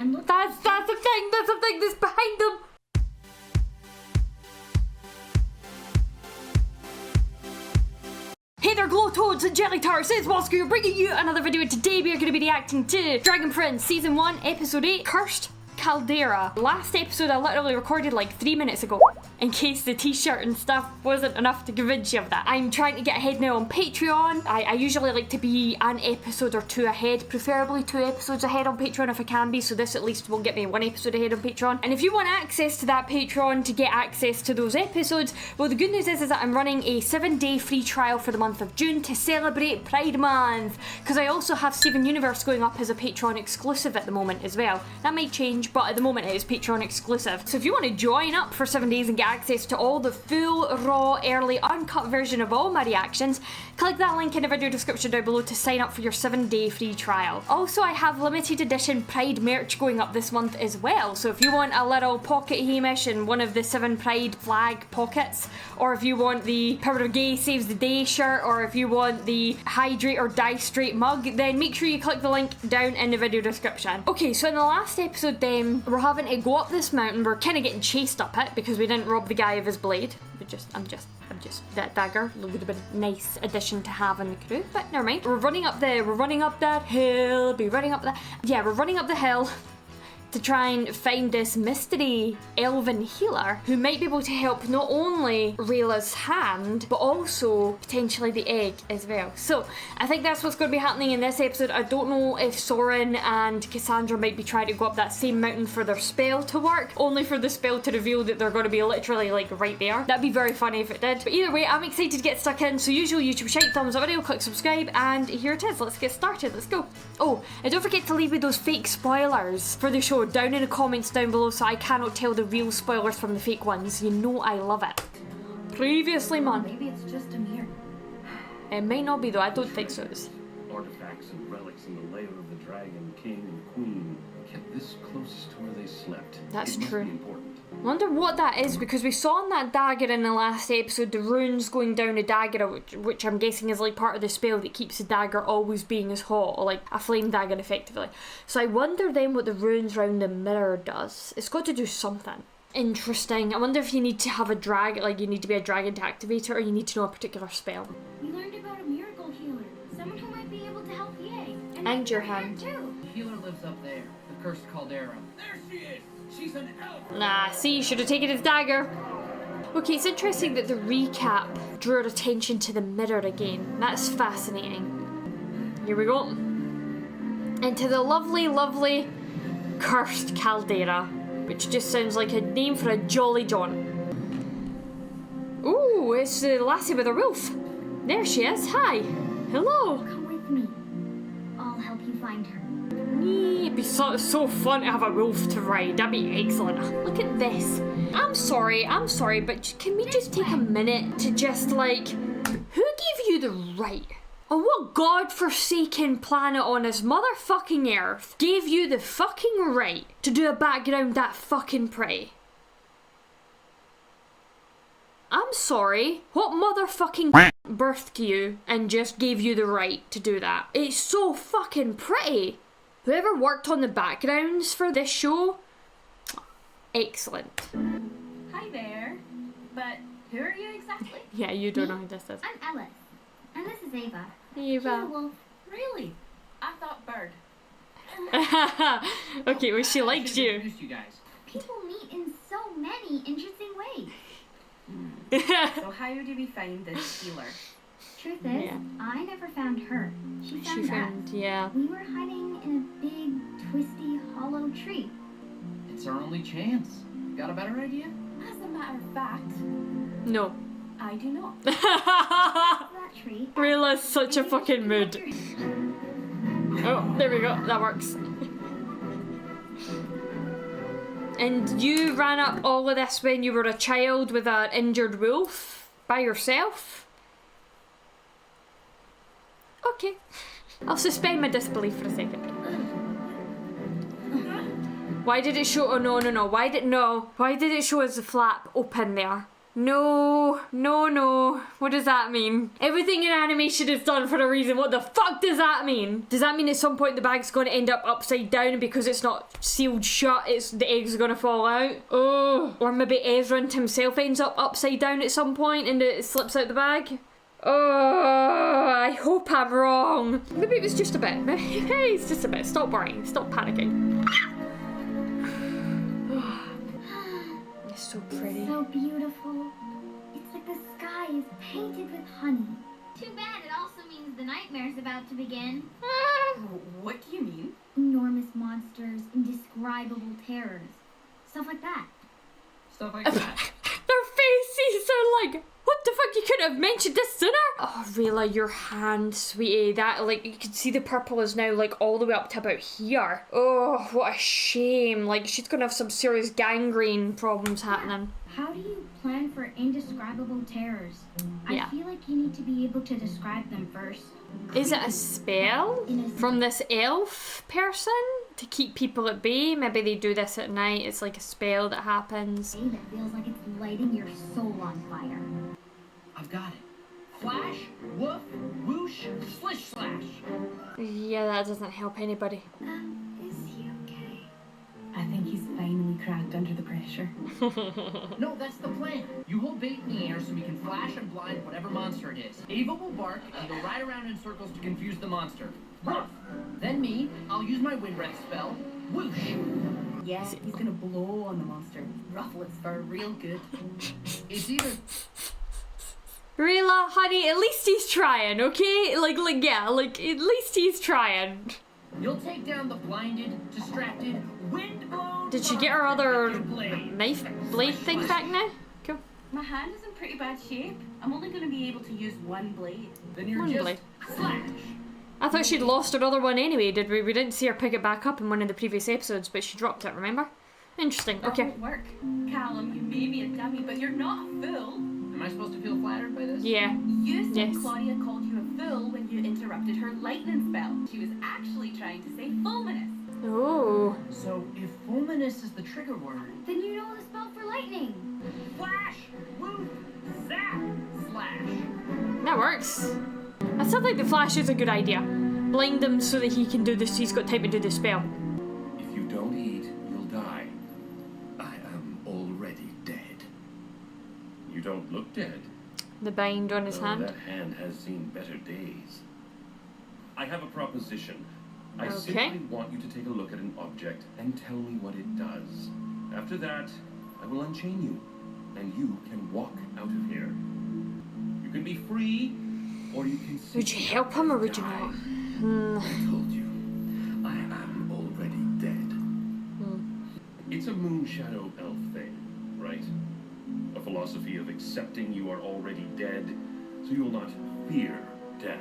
and look. That's the thing. That's the thing that's behind them. Hey there, glow toads and jelly tarts, it's Wasco bringing you another video. Today we are going to be reacting to Dragon Prince Season 1 Episode 8, Cursed Caldera. Last episode I literally recorded like 3 minutes ago, in case the t-shirt and stuff wasn't enough to convince you of that. I'm trying to get ahead now on Patreon. I usually like to be an episode or two ahead, preferably 2 episodes ahead on Patreon if I can be, so this at least will get me 1 episode ahead on Patreon. And if you want access to that Patreon to get access to those episodes, well, the good news is that I'm running a 7-day free trial for the month of June to celebrate Pride Month, because I also have Steven Universe going up as a Patreon exclusive at the moment as well. That might change, but at the moment it is Patreon exclusive. So if you want to join up for 7 days and get access to all the full, raw, early, uncut version of all my reactions, click that link in the video description down below to sign up for your 7-day free trial. Also, I have limited edition Pride merch going up this month as well, so if you want a little pocket Hamish and one of the 7 Pride flag pockets, or if you want the Power of Gay Saves the Day shirt, or if you want the Hydrate or Die Straight mug, then make sure you click the link down in the video description. Okay, so in the last episode then, we're having to go up this mountain. We're kind of getting chased up it because we didn't rob the guy of his blade. I'm just that dagger would have been a nice addition to have in the crew, but never mind. We're running up that hill. We're running up the hill to try and find this mystery elven healer who might be able to help not only Rayla's hand, but also potentially the egg as well. So I think that's what's going to be happening in this episode. I don't know if Soren and Cassandra might be trying to go up that same mountain for their spell to work, only for the spell to reveal that they're going to be literally like right there. That'd be very funny if it did. But either way, I'm excited to get stuck in. So usual YouTube shite, thumbs up video, click subscribe, and here it is. Let's get started. Let's go. Oh, and don't forget to leave me those fake spoilers for the show down in the comments down below so I cannot tell the real spoilers from the fake ones. You know I love it. Previously, man. Maybe it's just a mirror. It may not be though, I don't think so. Artifacts and relics in the lair of the dragon, king, and queen kept this closest to where they slept. That's it must true. Be important. I wonder what that is, because we saw in that dagger in the last episode the runes going down the dagger, which I'm guessing is like part of the spell that keeps the dagger always being as hot, or like a flame dagger effectively. So I wonder then what the runes around the mirror does. It's got to do something interesting. I wonder if you need to have a dragon, like you need to be a dragon to activate it, or you need to know a particular spell. We learned about a miracle healer, someone who might be able to help Ye. And your hand too. The healer lives up there, the cursed Caldera. There she is! She's an elf! Nah, see, you should have taken his dagger. Okay, it's interesting that the recap drew our attention to the mirror again. That's fascinating. Here we go. Into the lovely, lovely Cursed Caldera, which just sounds like a name for a jolly John. Ooh, it's the lassie with a wolf. There she is. Hi. Hello. Come with me. I'll help you find her. It'd be so fun to have a wolf to ride. That'd be excellent. Look at this. I'm sorry, but can we just take a minute to just like, who gave you the right? On what god-forsaken planet on this motherfucking earth gave you the fucking right to do a background that fucking pretty? I'm sorry, what motherfucking birthed you and just gave you the right to do that? It's so fucking pretty. Whoever worked on the backgrounds for this show, excellent. Hi there. But who are you exactly? Yeah, you don't know who this is. I'm Ellis. And this is Ava. Eva. Wolf. Really? I thought bird. Okay, well she likes you. Introduce you guys. People meet in so many interesting ways. So how did we find this healer? Truth is, Yeah. I never found her. She found us. Yeah. We were hiding in a big, twisty, hollow tree. It's our only chance. Got a better idea? As a matter of fact, No. I do not. That tree. Rayla's such a fucking mood. Oh, there we go. That works. And you ran up all of this when you were a child with an injured wolf by yourself? Okay. I'll suspend my disbelief for a second. Why did it show? Oh no. Why did it show as a flap open there? No, no, no. What does that mean? Everything in animation is done for a reason. What the fuck does that mean? Does that mean at some point the bag's going to end up upside down and because it's not sealed shut, the eggs are going to fall out? Oh. Or maybe Ezra himself ends up upside down at some point and it slips out the bag? Oh, I hope I'm wrong. Maybe it was just a bit. Maybe it's just a bit. Stop worrying. Stop panicking. It's so pretty. So beautiful. It's like the sky is painted with honey. Too bad it also means the nightmare's about to begin. What do you mean? Enormous monsters, indescribable terrors. Stuff like that. Stuff like that. Their faces are like, what the fuck? You couldn't have mentioned this sooner. Oh, Rayla, your hand, sweetie. That, like, you can see the purple is now, like, all the way up to about here. Oh, what a shame. Like, she's gonna have some serious gangrene problems happening. How do you plan for indescribable terrors? Yeah. I feel like you need to be able to describe them first. Is it a spell from this elf person to keep people at bay? Maybe they do this at night. It's like a spell that happens. That feels like it's lighting your soul on fire. I've got it. Flash, woof, whoosh, slish slash. Yeah, that doesn't help anybody. Is he okay? I think he's finally cracked under the pressure. No, that's the plan. You hold bait in the air so we can flash and blind whatever monster it is. Ava will bark and go right around in circles to confuse the monster. Woof. Then me, I'll use my wind breath spell. Whoosh. Yeah, he's gonna blow on the monster. Ruffle its fur real good. It's either... Rayla, honey, at least he's trying, okay? Like, yeah, like, at least he's trying. You'll take down the blinded, distracted, wind-blown... Did she get her other monster with your blade. knife blade thing back now? Cool. My hand is in pretty bad shape. I'm only gonna be able to use one blade. Then you're One just... blade. Slash. I thought she'd lost her other one anyway, did we? We didn't see her pick it back up in one of the previous episodes, but she dropped it, remember? Interesting, That okay. won't work. Callum, you may be a dummy, but you're not a fool. Am I supposed to feel flattered by this? Yeah. You said Yes. Claudia called you a fool when you interrupted her lightning spell. She was actually trying to say fulminous. Oh. So, if fulminous is the trigger word... Then you know the spell for lightning. Flash, woof, zap, slash. That works. I still think the flash is a good idea. Blind him so that he can do this, he's got time to do the spell. If you don't eat, you'll die. I am already dead. You don't look dead. The bind on his though hand. That hand has seen better days. I have a proposition. I Okay. simply want you to take a look at an object and tell me what it does. After that, I will unchain you, and you can walk out of here. You can be free, or you can Would you help him or would you die. not? I told you, I am already dead. It's a moon shadow elf thing, right? A philosophy of accepting you are already dead, so you will not fear death.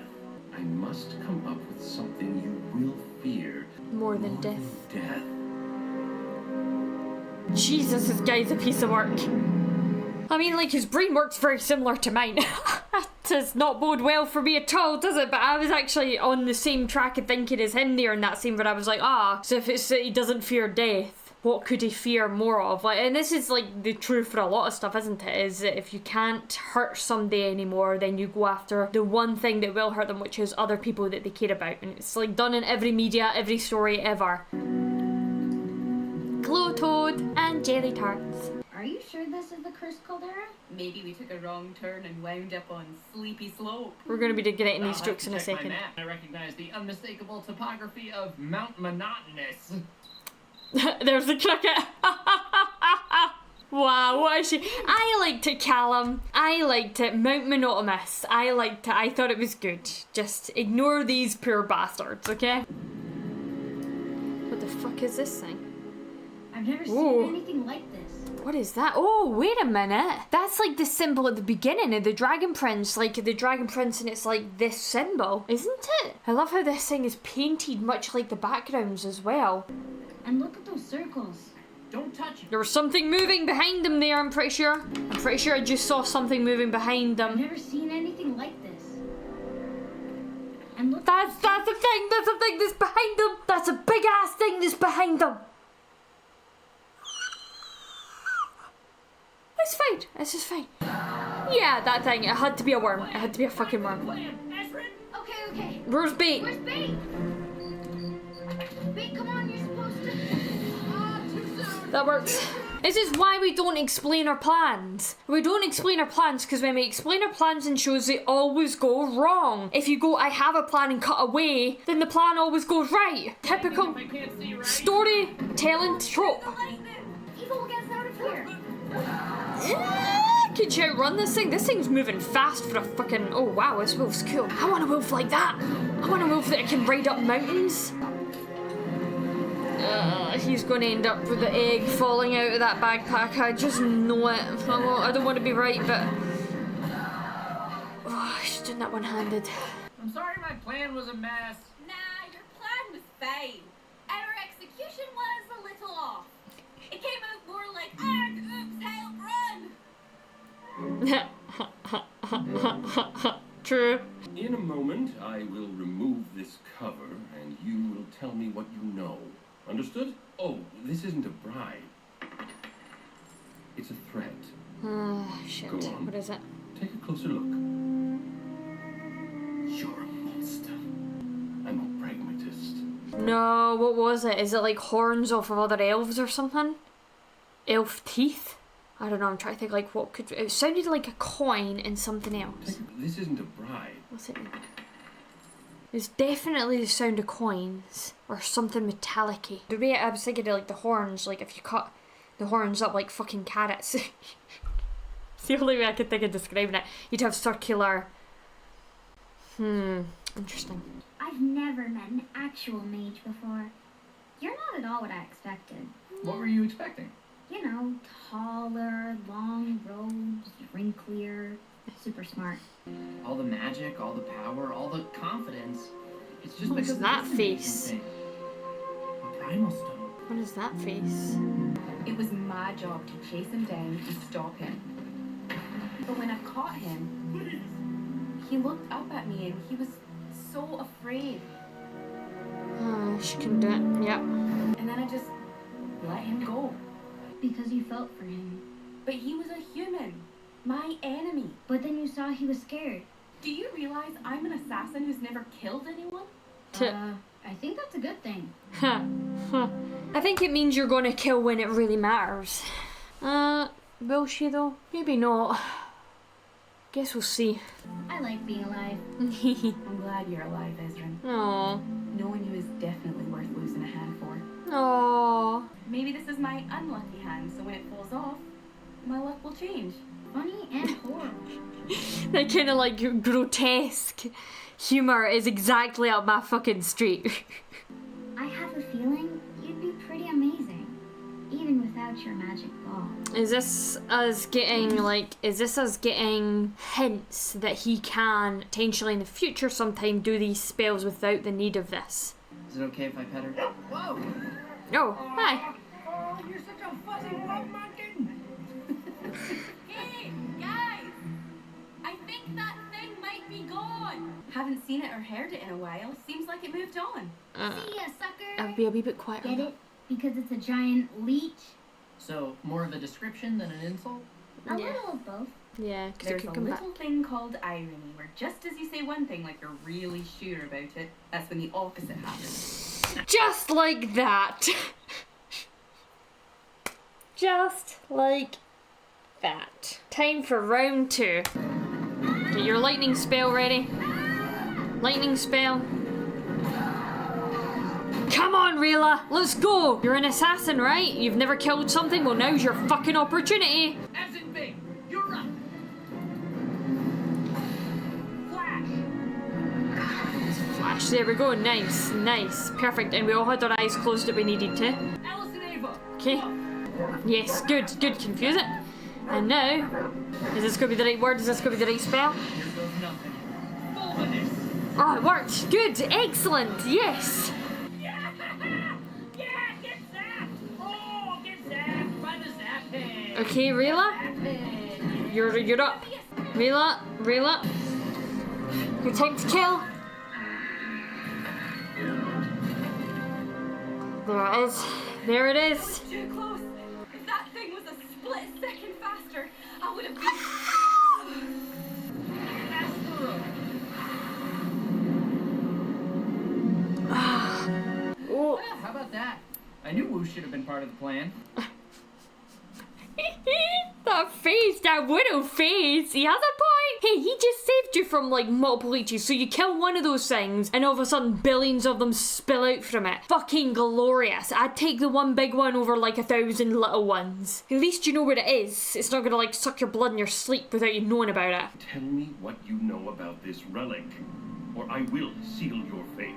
I must come up with something you will fear More than death. Death. Jesus, this guy's a piece of work. I mean, like, his brain works very similar to mine. That does not bode well for me at all, does it? But I was actually on the same track of thinking as him there in that scene where I was like, so if it's that he doesn't fear death, what could he fear more of? Like, and this is like the truth for a lot of stuff, isn't it? Is that if you can't hurt somebody anymore, then you go after the one thing that will hurt them, which is other people that they care about. And it's like done in every media, every story ever. Glow Toad and Jelly Tarts. Are you sure this is the cursed Caldera? Maybe we took a wrong turn and wound up on Sleepy Slope. We're going to be getting these I'll have jokes to in a check my second. map. I recognize the unmistakable topography of Mount Monotonous. There's the cricket. Wow, what is she? I liked it, Callum. I liked it. Mount Monotonous. I liked it. I thought it was good. Just ignore these poor bastards, okay? What the fuck is this thing? I've never Ooh. seen anything like this. What is that? Oh, wait a minute. That's like the symbol at the beginning of the Dragon Prince. Like the Dragon Prince, and it's like this symbol, isn't it? I love how this thing is painted much like the backgrounds as well. And look at those circles. Don't touch it. There was something moving behind them there, I'm pretty sure. I'm pretty sure I just saw something moving behind I've them. never seen anything like this. And look. That's the thing that's behind them. That's a big ass thing that's behind them. I it's fine. This is fine. Yeah, that thing. It had to be a worm. It had to be a fucking worm. Okay. Where's bait? Where's Bait? Bait, come on, you're supposed to. Too soon. That works. This is why we don't explain our plans. We don't explain our plans because when we explain our plans in shows, they always go wrong. If you go, I have a plan and cut away, then the plan always goes right. Typical storytelling trope. Evil will get us out of here. Can you outrun this thing? This thing's moving fast for a fucking... Oh wow, this wolf's cool. I want a wolf like that. I want a wolf that can ride up mountains. He's going to end up with the egg falling out of that backpack. I just know it. I don't want to be right, but... Oh, she's doing that one-handed. I'm sorry my plan was a mess. Nah, your plan was fine. Our execution was a little off. It came out more like, arg, oops, help, run! True. In a moment, I will remove this cover, and you will tell me what you know. Understood? Oh, this isn't a bribe. It's a threat. Shit. Go on. What is it? Take a closer look. You're a monster. I'm a pragmatist. No, what was it? Is it like horns off of other elves or something? Elf teeth? I don't know, I'm trying to think like what could... It sounded like a coin and something else. This isn't a bribe. What's it? It's definitely the sound of coins or something metallic-y. The way I was thinking of like the horns, like if you cut the horns up like fucking carrots. It's the only way I could think of describing it. You'd have circular... Interesting. I've never met an actual mage before. You're not at all what I expected. What were you expecting? You know, taller, long robes, wrinklier, super smart. All the magic, all the power, all the confidence. It's just What's because that of the face? thing. A primal stone. What is that face? It was my job to chase him down to stop him. But when I caught him, he looked up at me and he was so afraid. She can do it. Yep. And then I just let him go. Because you felt for him. But he was a human. My enemy. But then you saw he was scared. Do you realize I'm an assassin who's never killed anyone? I think that's a good thing. I think it means you're going to kill when it really matters. Will she though? Maybe not. Guess we'll see. I like being alive. I'm glad you're alive, Ezrin. Aww. Knowing you is definitely worth losing a hand for. Aww. Maybe this is my unlucky hand, so when it falls off, my luck will change. Funny and horrible. That kind of like grotesque humor is exactly up my fucking street. I have a feeling you'd be pretty amazing, even without your magic ball. Is this us getting hints that he can potentially in the future sometime do these spells without the need of this? Is it okay if I pet her? Whoa! Oh, hi. Oh, you're such a fuzzy white monkey! Hey, guys! I think that thing might be gone. Haven't seen it or heard it in a while. Seems like it moved on. See ya, sucker! I'll be a wee bit quiet. Get it? Because it's a giant leech? So, more of a description than an insult? A little of both. Yeah, because it There's could a come back. little thing called irony, where just as you say one thing like you're really sure about it, that's when the opposite happens. Just like that. Just like that. Time for round 2. Get your lightning spell ready. Lightning spell. Come on, Rayla, let's go. You're an assassin, right? You've never killed something? Well, now's your fucking opportunity. As in Big, you're up! Flash, there we go. Nice, nice. Perfect. And we all had our eyes closed that we needed to. Alice and Ava! Okay. Yes, good, good. Confuse it. And now, is this going to be the right word? Is this going to be the right spell? Here goes nothing. Fulminous! Oh, it worked. Good. Excellent. Yes. Yeah! Yeah, get zapped! Oh, get zapped by the zap head! Okay, Rayla. You're up. Rayla. Your time to kill. There it is. There it is. Too close. If that that thing was a split second faster, I would have been... That's the road. Oh. Well, how about that? I knew Wu should have been part of the plan. That face, that widow face, he has a point. Hey, he just saved you from like multiple leeches, so you kill one of those things and all of a sudden billions of them spill out from it. Fucking glorious. I'd take the one big one over like 1,000 little ones. At least you know where it is. It's not gonna like suck your blood in your sleep without you knowing about it. Tell me what you know about this relic, or I will seal your fate.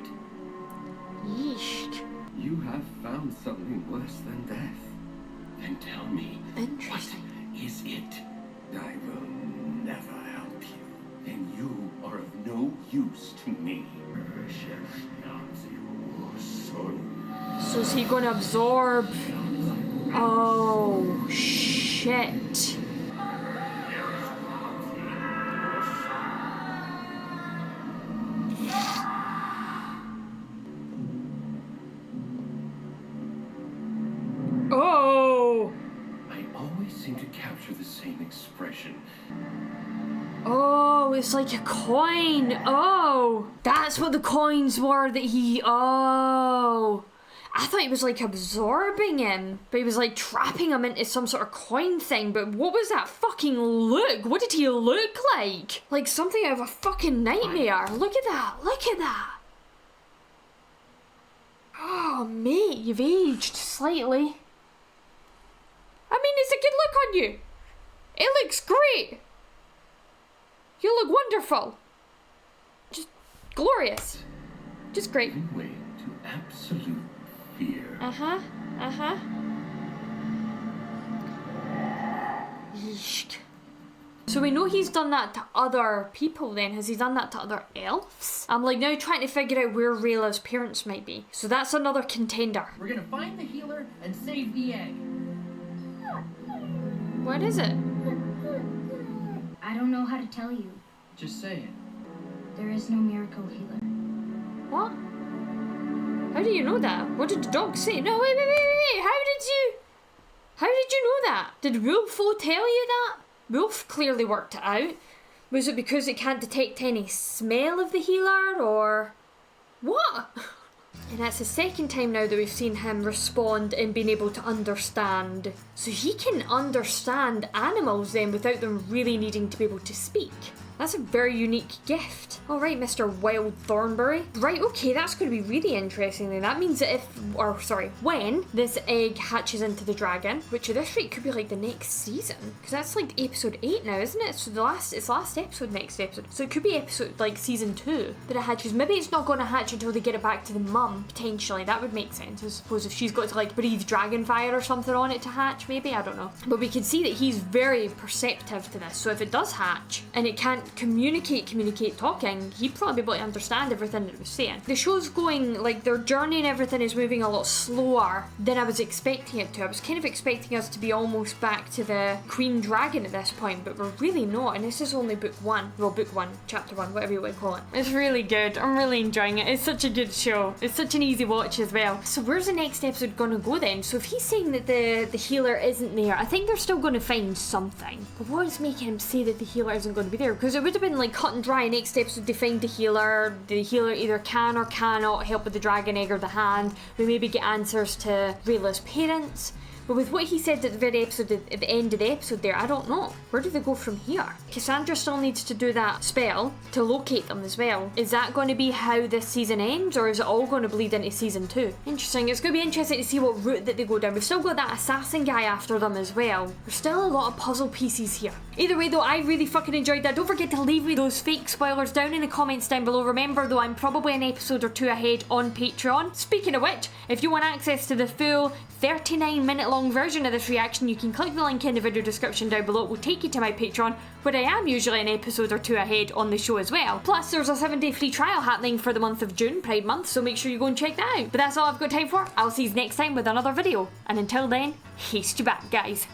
Yeesh. You have found something worse than death. Then tell me, Interesting. what is it? I will never help you, and you are of no use to me. So is he gonna absorb? Oh, shit. Oh! I always seem to capture the same expression. Oh, it's like a coin. Oh, that's what the coins were that he... Oh. I thought he was like absorbing him, but he was like trapping him into some sort of coin thing. But what was that fucking look? What did he look like? Like something out of a fucking nightmare. Look at that. Look at that. Oh, mate, you've aged slightly. I mean, it's a good look on you. It looks great. You look wonderful. Just glorious. Just great. Giving way to absolute fear. Uh-huh. Uh-huh. Yeesh. So we know he's done that to other people then. Has he done that to other elves? I'm like now trying to figure out where Rayla's parents might be. So that's another contender. We're gonna find the healer and save the egg. What is it? I don't know how to tell you. Just say it. There is no miracle healer. What? How do you know that? What did the dog say? No, wait. How did you know that? Did Wolfo tell you that? Wolf clearly worked it out. Was it because it can't detect any smell of the healer, or what? And that's the second time now that we've seen him respond and being able to understand. So he can understand animals then without them really needing to be able to speak. That's a very unique gift. All right, Mr. Wild Thornberry. Right, okay, that's going to be really interesting then. That means that when this egg hatches into the dragon, which at this rate could be like the next season, because that's like episode 8 now, isn't it? So it's last episode, next episode. So it could be episode like season 2 that it hatches. Maybe it's not going to hatch until they get it back to the mum, potentially. That would make sense, I suppose, if she's got to like breathe dragon fire or something on it to hatch, maybe, I don't know. But we can see that he's very perceptive to this. So if it does hatch and it can't communicate talking, he'd probably be able to understand everything that it was saying. The show's going, like, their journey and everything is moving a lot slower than I was expecting it to. I was kind of expecting us to be almost back to the Queen Dragon at this point, but we're really not, and this is only book 1. Well, book 1, chapter 1, whatever you want to call it. It's really good. I'm really enjoying it. It's such a good show. It's such an easy watch as well. So where's the next episode gonna go then? So if he's saying that the healer isn't there, I think they're still gonna find something. But what is making him say that the healer isn't going to be there? Because it would have been like cut and dry. Next episode they find the healer either can or cannot help with the dragon egg or the hand. We maybe get answers to Rayla's parents. But with what he said at the very episode, at the end of the episode there, I don't know. Where do they go from here? Cassandra still needs to do that spell to locate them as well. Is that going to be how this season ends, or is it all going to bleed into season 2? Interesting. It's going to be interesting to see what route that they go down. We've still got that assassin guy after them as well. There's still a lot of puzzle pieces here. Either way though, I really fucking enjoyed that. Don't forget to leave me those fake spoilers down in the comments down below. Remember though, I'm probably an episode or 2 ahead on Patreon. Speaking of which, if you want access to the full 39-minute long version of this reaction, you can click the link in the video description down below. It will take you to my Patreon, where I am usually an episode or 2 ahead on the show as well. Plus, there's a 7-day free trial happening for the month of June, Pride Month, so make sure you go and check that out. But that's all I've got time for. I'll see you next time with another video. And until then, haste you back, guys.